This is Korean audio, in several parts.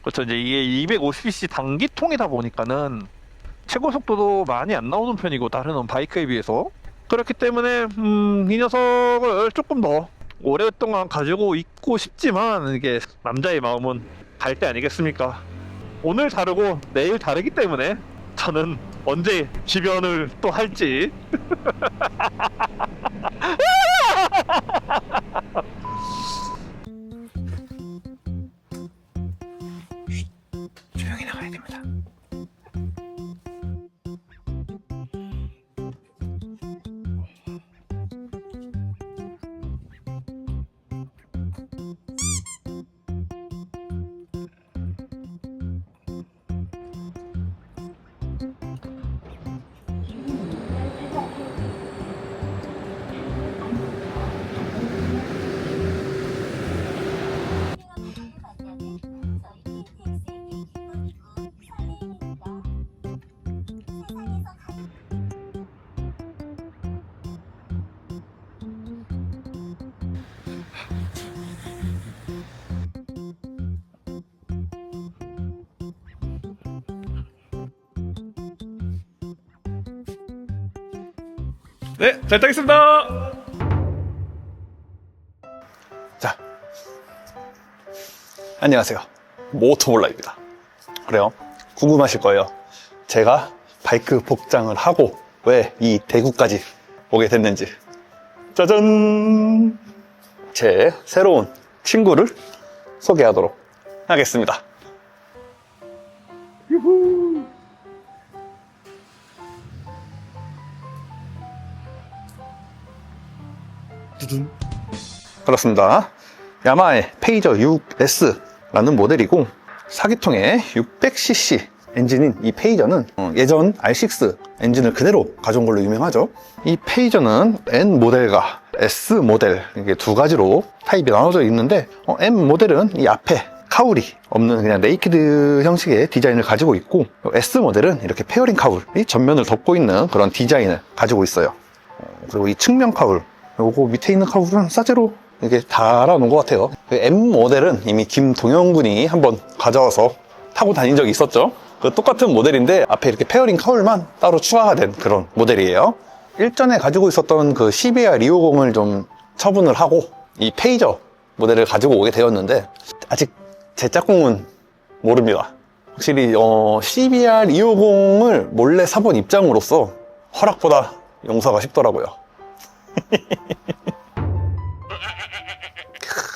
그렇죠. 이제 이게 250cc 단기통이다 보니까는 최고 속도도 많이 안 나오는 편이고, 다른 바이크에 비해서. 그렇기 때문에 이 녀석을 조금 더 오랫동안 가지고 있고 싶지만, 이게 남자의 마음은 갈 때 아니겠습니까? 오늘 다르고 내일 다르기 때문에 저는 언제 지변을 또 할지. 조용히 나가야 됩니다. 네, 잘 타겠습니다. 자, 안녕하세요. 모토몰라입니다. 그래요, 궁금하실 거예요. 제가 바이크 복장을 하고 왜 이 대구까지 오게 됐는지. 짜잔! 제 새로운 친구를 소개하도록 하겠습니다. 유후! 그렇습니다. 야마하의 페이저 6S라는 모델이고, 4기통의 600cc 엔진인 이 페이저는 예전 R6 엔진을 그대로 가져온 걸로 유명하죠. 이 페이저는 N 모델과 S 모델, 이게 두 가지로 타입이 나눠져 있는데, M 모델은 이 앞에 카울이 없는 그냥 네이키드 형식의 디자인을 가지고 있고, S 모델은 이렇게 페어링 카울이 전면을 덮고 있는 그런 디자인을 가지고 있어요. 그리고 이 측면 카울, 요거 밑에 있는 카울은 사제로 이게 달아놓은 것 같아요. M 모델은 이미 김동영 군이 한번 가져와서 타고 다닌 적이 있었죠. 그 똑같은 모델인데 앞에 이렇게 페어링 카울만 따로 추가가 된 그런 모델이에요. 일전에 가지고 있었던 그 CBR 250을 좀 처분을 하고 이 페이저 모델을 가지고 오게 되었는데, 아직 제 짝꿍은 모릅니다. 확실히 CBR 250을 몰래 사본 입장으로서 허락보다 용서가 쉽더라고요.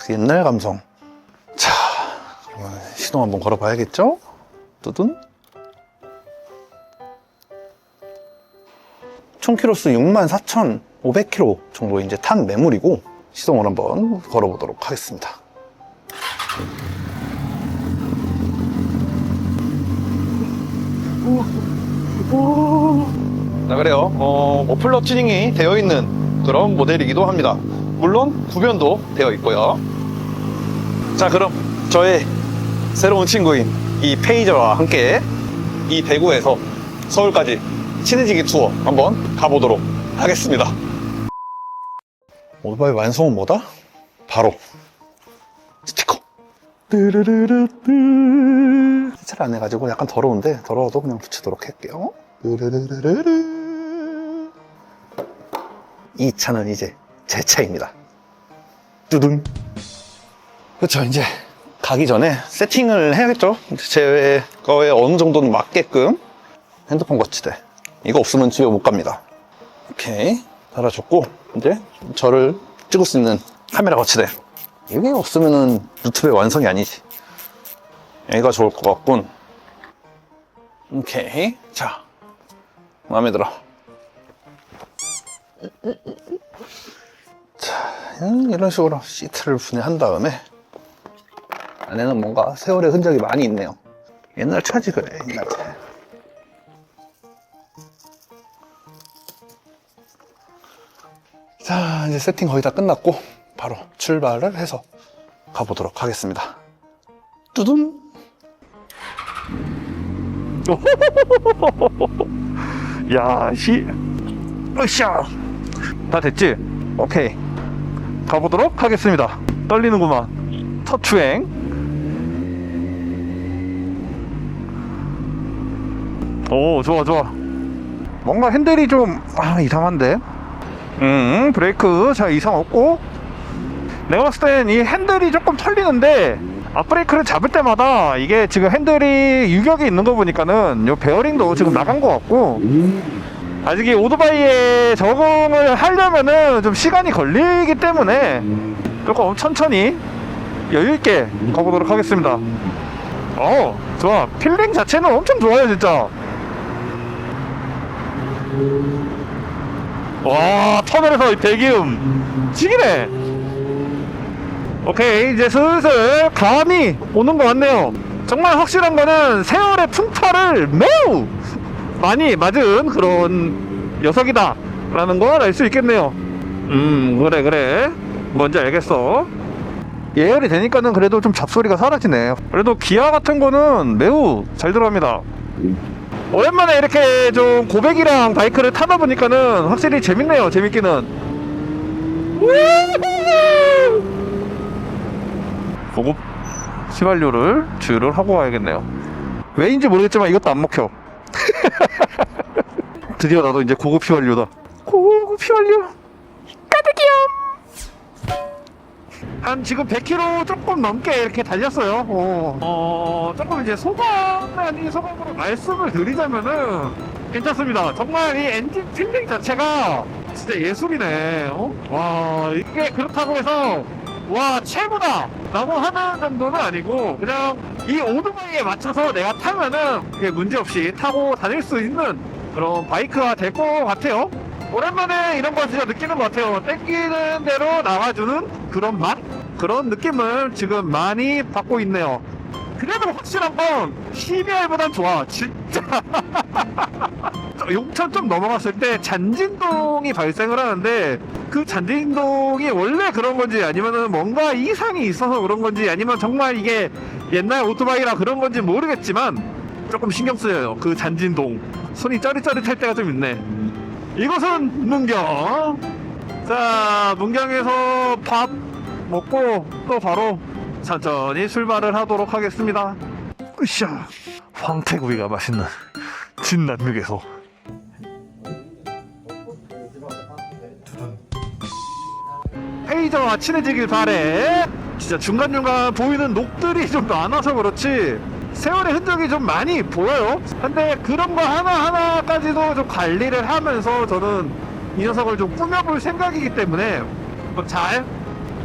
옛날 감성. 자, 시동 한번 걸어봐야겠죠? 뚜둔. 총 키로수 64,500km 정도 이제 탄 매물이고, 시동을 한번 걸어보도록 하겠습니다. 자, 그래요. 머플러 튜닝이 되어 있는 그런 모델이기도 합니다. 물론 구변도 되어 있고요. 자, 그럼 저의 새로운 친구인 이 페이저와 함께 이 대구에서 서울까지 친해지기 투어 한번 가보도록 하겠습니다. 오토바이 완성은 뭐다? 바로 스티커. 세차를 안 해가지고 약간 더러운데, 더러워도 그냥 붙이도록 할게요. 이 차는 이제 제 차입니다. 뚜둥. 그렇죠. 이제 가기 전에 세팅을 해야겠죠. 제 거에 어느 정도는 맞게끔. 핸드폰 거치대, 이거 없으면 집에 못 갑니다. 오케이, 달아줬고, 이제 저를 찍을 수 있는 카메라 거치대, 이게 없으면은 유튜브의 완성이 아니지. 얘가 좋을 것 같군. 오케이, 자, 마음에 들어. 자, 이런 식으로 시트를 분해한 다음에 안에는 뭔가 세월의 흔적이 많이 있네요. 옛날 차지, 그래, 옛날 차. 자, 이제 세팅 거의 다 끝났고 바로 출발을 해서 가보도록 하겠습니다. 뚜둔. 야, 으쌰! 다 됐지? 오케이. 가보도록 하겠습니다. 떨리는구만. 첫 주행. 오, 좋아 좋아. 뭔가 핸들이 좀 이상한데. 브레이크 잘 이상 없고, 내가 봤을 땐 이 핸들이 조금 털리는데 앞브레이크를 잡을 때마다 이게 지금 핸들이 유격이 있는 거 보니까는 요 베어링도 지금 나간 것 같고, 아직 이 오토바이에 적응을 하려면은 좀 시간이 걸리기 때문에 조금 천천히 여유있게 가보도록 하겠습니다. 좋아. 필링 자체는 엄청 좋아요 진짜. 와, 터널에서 이 배기음 지기네. 오케이, 이제 슬슬 감이 오는 것 같네요. 정말 확실한 거는 세월의 풍파를 매우 많이 맞은 그런 녀석이다 라는 걸 알 수 있겠네요. 그래 뭔지 알겠어. 예열이 되니까는 그래도 좀 잡소리가 사라지네. 그래도 기아 같은 거는 매우 잘 들어갑니다. 오랜만에 이렇게 좀 고백이랑 바이크를 타다 보니까는 확실히 재밌네요. 재밌기는. 고급 휘발유를 주유를 하고 와야겠네요. 왜인지 모르겠지만 이것도 안 먹혀. 드디어 나도 이제 고급 휘발유다. 고급 휘발유 가득이요. 한 지금 100km 조금 넘게 이렇게 달렸어요. 조금 이제 소감으로 말씀을 드리자면은 괜찮습니다. 정말 이 엔진 필링 자체가 진짜 예술이네. 와, 이게 그렇다고 해서 와 최고다 라고 하는 정도는 아니고, 그냥 이 오토바이에 맞춰서 내가 타면은 그게 문제없이 타고 다닐 수 있는 그런 바이크가 될 것 같아요. 오랜만에 이런 거 진짜 느끼는 것 같아요. 땡기는 대로 나와주는 그런 맛? 그런 느낌을 지금 많이 받고 있네요. 그래도 확실한 건 CBR보단 좋아 진짜. 용천 좀 넘어갔을 때 잔진동이 발생을 하는데, 그 잔진동이 원래 그런 건지 아니면은 뭔가 이상이 있어서 그런 건지 아니면 정말 이게 옛날 오토바이라 그런 건지 모르겠지만 조금 신경 쓰여요. 그 잔진동 손이 짜릿짜릿할 때가 좀 있네. 이곳은 문경. 자, 문경에서 밥 먹고 또 바로 천천히 출발을 하도록 하겠습니다. 으쌰. 황태구이가 맛있는 진남육에서. 페이저와 친해지길 바래. 진짜 중간중간 보이는 녹들이 좀 많아서 그렇지 세월의 흔적이 좀 많이 보여요. 근데 그런 거 하나하나까지도 좀 관리를 하면서 저는 이 녀석을 좀 꾸며볼 생각이기 때문에 잘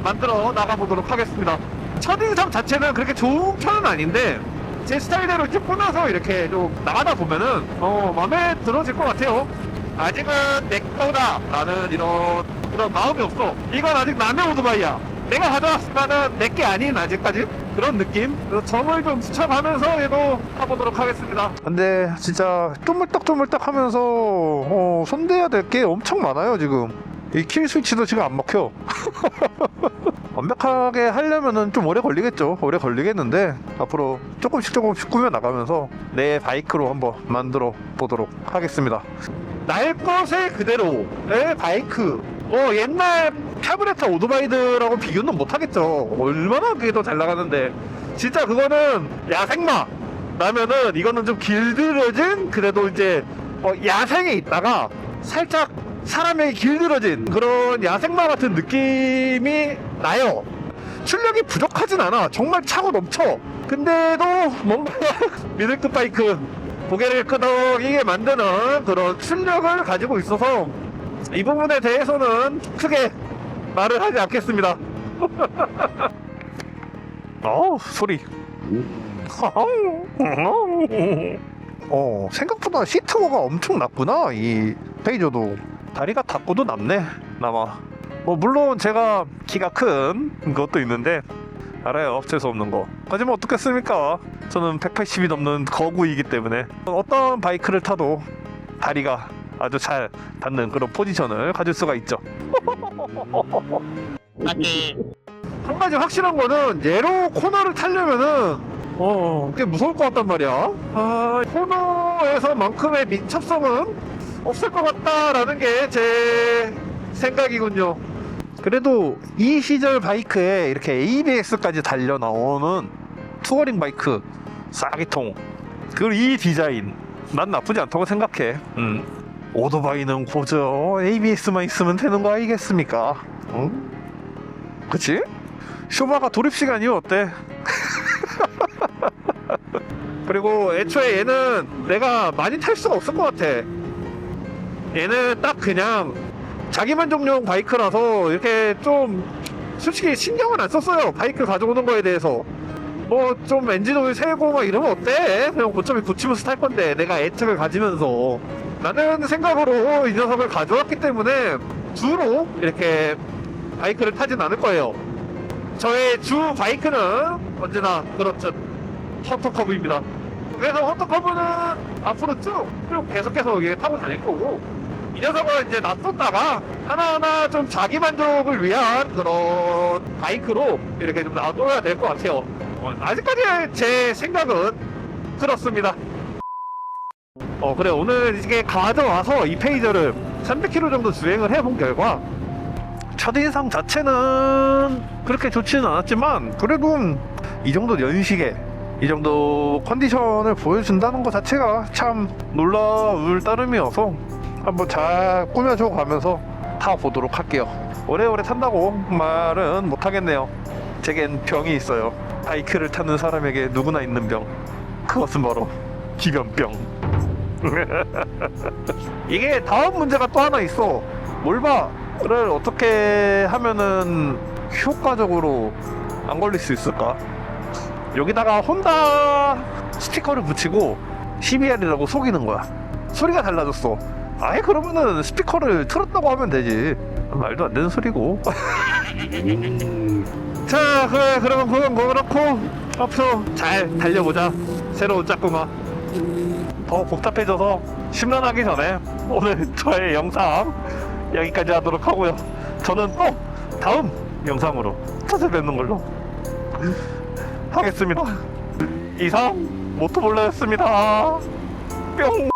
만들어 나가보도록 하겠습니다. 첫인상 자체는 그렇게 좋은 편은 아닌데 제 스타일대로 이렇게 꾸며서 이렇게 좀 나가다 보면은 마음에 들어질 것 같아요. 아직은 내 거다 라는 그런 마음이 없어. 이건 아직 남의 오토바이야. 내가 가져왔으면은 내게 아닌 아직까지 그런 느낌. 그래서 점을 좀 붙여가면서 얘도 타보도록 하겠습니다. 근데 진짜 쪼물딱쪼물딱 하면서 손대야 될 게 엄청 많아요. 지금 이 킬 스위치도 지금 안 먹혀. 완벽하게 하려면은 좀 오래 걸리겠죠. 오래 걸리겠는데 앞으로 조금씩 꾸며 나가면서 내 바이크로 한번 만들어 보도록 하겠습니다. 날 것의 그대로의 바이크. 옛날 타브레타 오토바이들하고 비교는 못하겠죠. 얼마나 그게 더 잘 나가는데. 진짜 그거는 야생마 라면은 이거는 좀 길들여진, 그래도 이제 야생에 있다가 살짝 사람에게 길들여진 그런 야생마 같은 느낌이 나요. 출력이 부족하진 않아. 정말 차고 넘쳐. 근데도 뭔가 미들급 바이크, 고개를 끄덕이게 만드는 그런 출력을 가지고 있어서 이 부분에 대해서는 크게 말을 하지 않겠습니다. 소리. 생각보다 시트가 엄청 낮구나. 이 페이저도 다리가 닿고도 남네. 남아. 물론 제가 키가 큰 것도 있는데 알아요. 어쩔 수 없는 거. 하지만 어떻겠습니까? 저는 180이 넘는 거구이기 때문에 어떤 바이크를 타도 다리가 아주 잘 닿는 그런 포지션을 가질 수가 있죠. 한 가지 확실한 거는 얘로 코너를 타려면은 꽤 무서울 것 같단 말이야. 코너에서만큼의 민첩성은 없을 것 같다라는 게 제 생각이군요. 그래도 이 시절 바이크에 이렇게 ABS까지 달려 나오는 투어링 바이크 4기통, 그리고 이 디자인 난 나쁘지 않다고 생각해. 오토바이는 고저 ABS만 있으면 되는 거 아니겠습니까? 응? 그치? 쇼바가 돌입시간이 어때? 그리고 애초에 얘는 내가 많이 탈 수가 없을 것 같아. 얘는 딱 그냥 자기만족용 바이크라서 이렇게 좀 솔직히 신경을 안 썼어요. 바이크 가져오는 거에 대해서. 뭐 좀 엔진 오일 새고 막 이러면 어때? 그냥 고점이 고치면서 탈 건데 내가 애착을 가지면서 나는 생각으로 이 녀석을 가져왔기 때문에 주로 이렇게 바이크를 타진 않을 거예요. 저의 주 바이크는 언제나 그렇듯 헌터커브입니다. 그래서 헌터커브는 앞으로 쭉 계속해서 이게 타고 다닐 거고, 이 녀석은 이제 놔뒀다가 하나하나 좀 자기 만족을 위한 그런 바이크로 이렇게 좀 놔둬야 될 것 같아요. 아직까지 제 생각은 그렇습니다. 그래, 오늘 이게 가져와서 이 페이저를 300km 정도 주행을 해본 결과 첫인상 자체는 그렇게 좋지는 않았지만, 그래도 이 정도 연식에 이 정도 컨디션을 보여준다는 것 자체가 참 놀라울 따름이어서 한번 잘 꾸며줘 가면서 타보도록 할게요. 오래오래 탄다고 말은 못하겠네요. 제겐 병이 있어요. 바이크를 타는 사람에게 누구나 있는 병, 그것은 바로 기변병. 이게 다음 문제가 또 하나 있어. 몰바를 어떻게 하면은 효과적으로 안 걸릴 수 있을까? 여기다가 혼다 스티커를 붙이고 CBR이라고 속이는 거야. 소리가 달라졌어. 아예 그러면은 스피커를 틀었다고 하면 되지. 말도 안 되는 소리고. 자, 그래, 그러면 그건 뭐 그렇고 앞으로 잘 달려보자. 새로운 짝꿍아. 더 복잡해져서 심란하기 전에 오늘 저의 영상 여기까지 하도록 하고요. 저는 또 다음 영상으로 찾아뵙는 걸로 하겠습니다. 이상 모토볼러였습니다. 뿅.